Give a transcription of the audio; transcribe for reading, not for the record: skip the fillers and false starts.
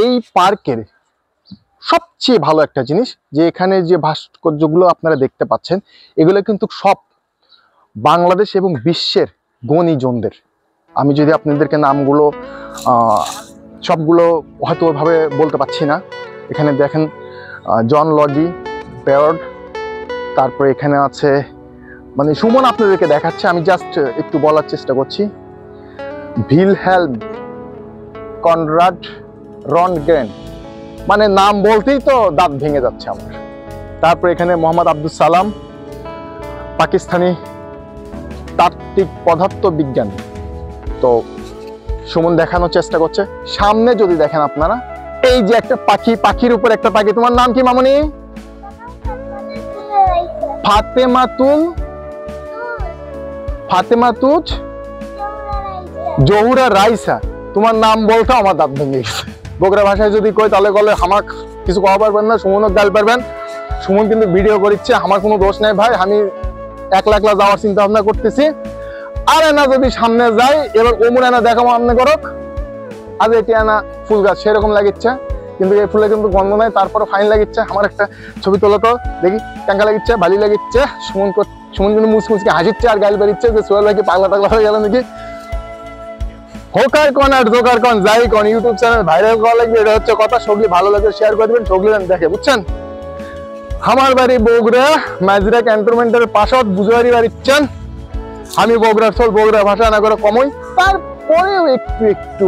এই পার্কের সবচেয়ে ভালো একটা জিনিস যে এখানে যে ভাস্কর্যগুলো আপনারা দেখতে পাচ্ছেন এগুলো কিন্তু সব বাংলাদেশ এবং বিশ্বের গণিজনদের। আমি যদি আপনাদেরকে নামগুলো সবগুলো হয়তো ওইভাবে বলতে পারছি না। এখানে দেখেন জন লডি বেয়ার্ড, তারপরে এখানে আছে মানে সুমন আপনাদেরকে দেখাচ্ছে, আমি জাস্ট একটু বলার চেষ্টা করছি। ভিলহেলম কনরাড রনগ্রেন, মানে নাম বলতেই তো দাঁত ভেঙে যাচ্ছে আমার। তারপরে এখানে মোহাম্মদ আব্দুল সালাম, পাকিস্তানি তাত্ত্বিক পদার্থ বিজ্ঞান। তো সুমন দেখানোর চেষ্টা করছে। সামনে যদি দেখেন আপনারা এই যে একটা পাখি, পাখির উপর একটা পাখি। তোমার নাম কি মামনি? ফাতেমাতুজ জহুরা রাইসা। তোমার নাম বলতে আমার দাঁত ভেঙে গেছে। বগুড়া ভাষায় যদি কই তাহলে বলে আমার কিছু কওয়া পারবেন না, সুমনও গাল পারবেন। সুমন কিন্তু ভিডিও করিচ্ছে, আমার কোনো দোষ নেই ভাই। আমি একলা একলা যাওয়ার চিন্তা ভাবনা করতেছি। আর এনা যদি সামনে যাই, এবার ওমর এনা দেখাবো আমনে করক। আজ এটি আনা ফুল গাছ সেরকম লাগিচ্ছে, কিন্তু এই ফুলে কিন্তু গন্ধ নাই, তারপরে ফাইন লাগিচ্ছে। আমার একটা ছবি তোলা তো দেখি, টাঙ্কা লাগিচ্ছে, ভালি লাগিচ্ছে। সুমন কিন্তু মুচমুচকে হাসিচ্ছে আর গাইল বেরিচ্ছে যে সোহেল ভাই কি পাগলা টাগলা হয়ে গেল নাকি। হোকার কন আর জোকার কন যাই কন, ইউটিউব চ্যানেল ভাইরাল করা লাগবে, এটা হচ্ছে কথা। সগলি ভালো লাগে শেয়ার করে দিবেন, সগলি দেখে বুঝছেন। আমার বাড়ি বগুড়া মাজরা ক্যান্টনমেন্টের পাশত বুঝারি বাড়িচ্ছেন। আমি বগুড়ার চল, বগুড়া ভাষা না করে কমই, তারপরেও একটু একটু